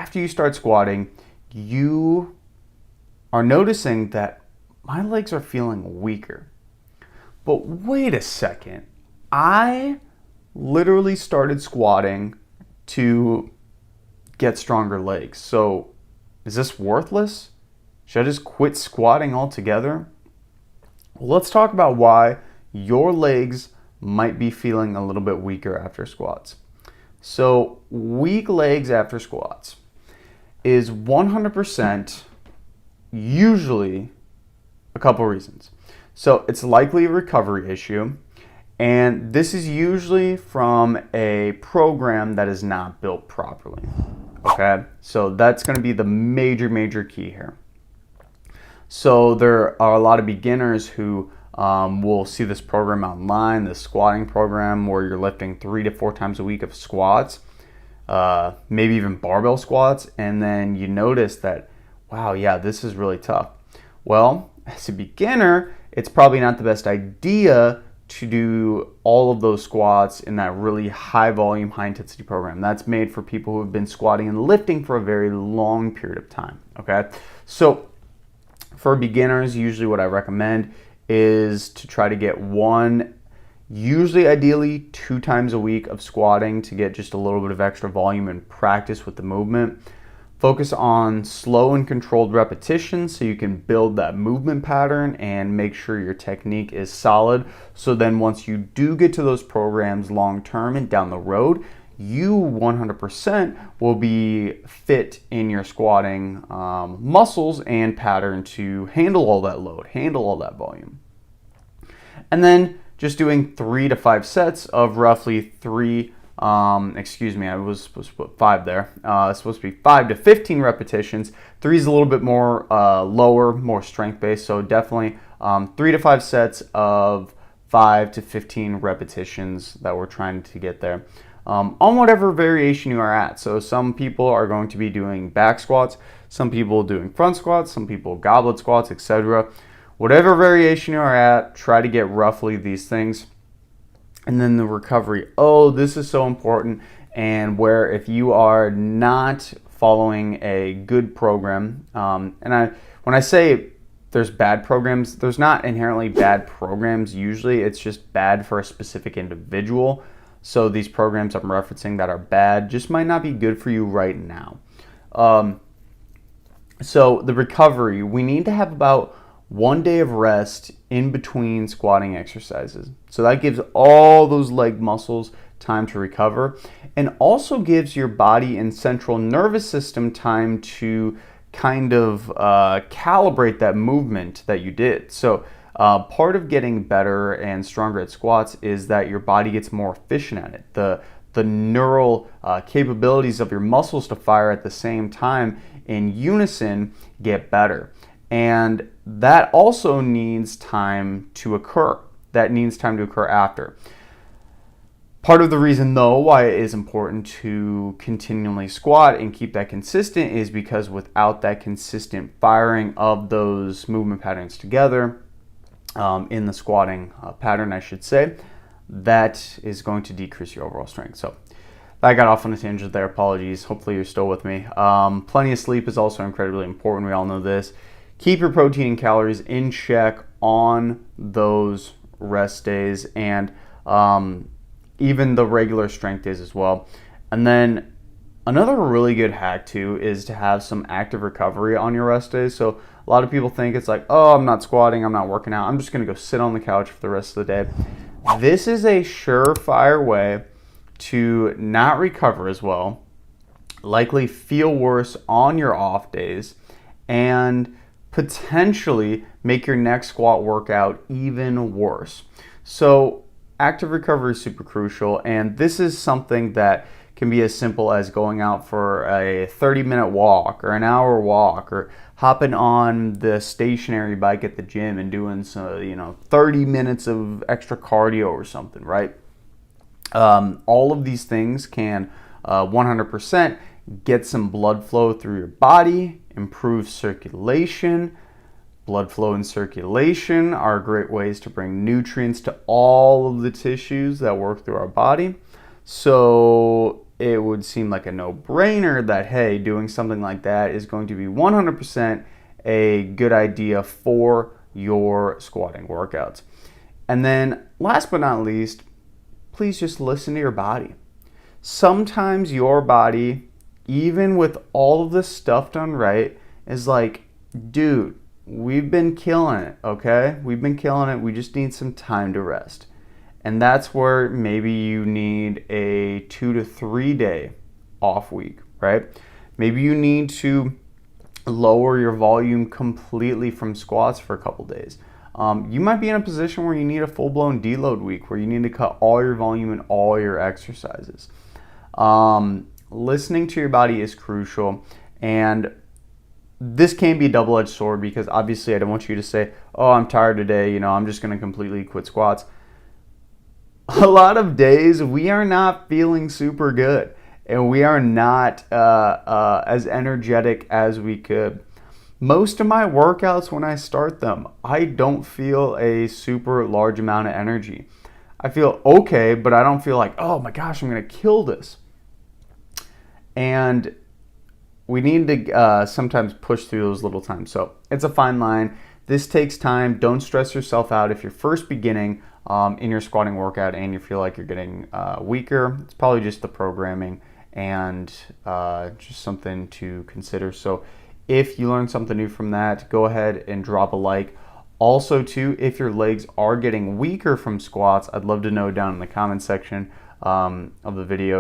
after you start squatting, you are noticing that my legs are feeling weaker. But wait a second, I literally started squatting to get stronger legs. So is this worthless? Should I just quit squatting altogether? Well, let's talk about why your legs might be feeling a little bit weaker after squats. So weak legs after squats is 100% usually a couple reasons. So it's likely a recovery issue, and this is usually from a program that is not built properly. Okay, so that's going to be the major key here. So there are a lot of beginners who will see this program online, this squatting program where you're lifting 3 to 4 times a week of squats, maybe even barbell squats, and then you notice that, wow, yeah, this is really tough. Well, as a beginner, it's probably not the best idea to do all of those squats in that really high volume, high intensity program. That's made for people who have been squatting and lifting for a very long period of time, okay? So for beginners, usually what I recommend is to try to get one, usually ideally 2 times a week of squatting to get just a little bit of extra volume and practice with the movement. Focus on slow and controlled repetitions so you can build that movement pattern and make sure your technique is solid. So then once you do get to those programs long term and down the road, you 100% will be fit in your squatting muscles and pattern to handle all that load, handle all that volume. And then just doing 3 to 5 sets of roughly I was supposed to put 5 there. It's supposed to be 5 to 15 repetitions. 3 is a little bit more lower, more strength-based, so definitely 3 to 5 sets of 5 to 15 repetitions that we're trying to get there. On whatever variation you are at. So some people are going to be doing back squats, some people doing front squats, some people goblet squats, etc. Whatever variation you are at, try to get roughly these things. And then the recovery. Oh, this is so important. And where if you are not following a good program, when I say there's bad programs, there's not inherently bad programs usually. It's just bad for a specific individual. So these programs I'm referencing that are bad just might not be good for you right now. So the recovery, we need to have about 1 day of rest in between squatting exercises. So that gives all those leg muscles time to recover and also gives your body and central nervous system time to kind of calibrate that movement that you did. So part of getting better and stronger at squats is that your body gets more efficient at it. The neural capabilities of your muscles to fire at the same time in unison get better. And that also needs time to occur. That needs time to occur after. Part of the reason, though, why it is important to continually squat and keep that consistent is because without that consistent firing of those movement patterns together, in the squatting pattern, I should say, that is going to decrease your overall strength. So I got off on a tangent there. Apologies. Hopefully you're still with me. Plenty of sleep is also incredibly important. We all know this. Keep your protein and calories in check on those rest days and even the regular strength days as well. And then another really good hack too is to have some active recovery on your rest days. So a lot of people think it's like, oh, I'm not squatting, I'm not working out, I'm just gonna go sit on the couch for the rest of the day. This is a surefire way to not recover as well, likely feel worse on your off days, and potentially make your next squat workout even worse. So active recovery is super crucial, and this is something that can be as simple as going out for a 30-minute walk or an hour walk or hopping on the stationary bike at the gym and doing some, 30 minutes of extra cardio or something, right? All of these things can 100% get some blood flow through your body, improve circulation. Blood flow and circulation are great ways to bring nutrients to all of the tissues that work through our body. So it would seem like a no-brainer that, hey, doing something like that is going to be 100% a good idea for your squatting workouts. And then last but not least, please just listen to your body. Sometimes your body, even with all of this stuff done right, is like, dude, we've been killing it, okay? We've been killing it. We just need some time to rest. And that's where maybe you need a 2 to 3 day off week, right? Maybe you need to lower your volume completely from squats for a couple days. You might be in a position where you need a full-blown deload week, where you need to cut all your volume and all your exercises. Listening to your body is crucial, and this can be a double-edged sword, because obviously I don't want you to say, oh, I'm tired today, I'm just going to completely quit squats. A lot of days we are not feeling super good, and we are not as energetic as we could. Most of my workouts, when I start them, I don't feel a super large amount of energy. I feel okay, but I don't feel like, oh my gosh, I'm going to kill this. And we need to sometimes push through those little times. So it's a fine line. This takes time. Don't stress yourself out. If you're first beginning in your squatting workout and you feel like you're getting weaker, it's probably just the programming and just something to consider. So if you learned something new from that, go ahead and drop a like. Also, too, if your legs are getting weaker from squats, I'd love to know down in the comment section of the video.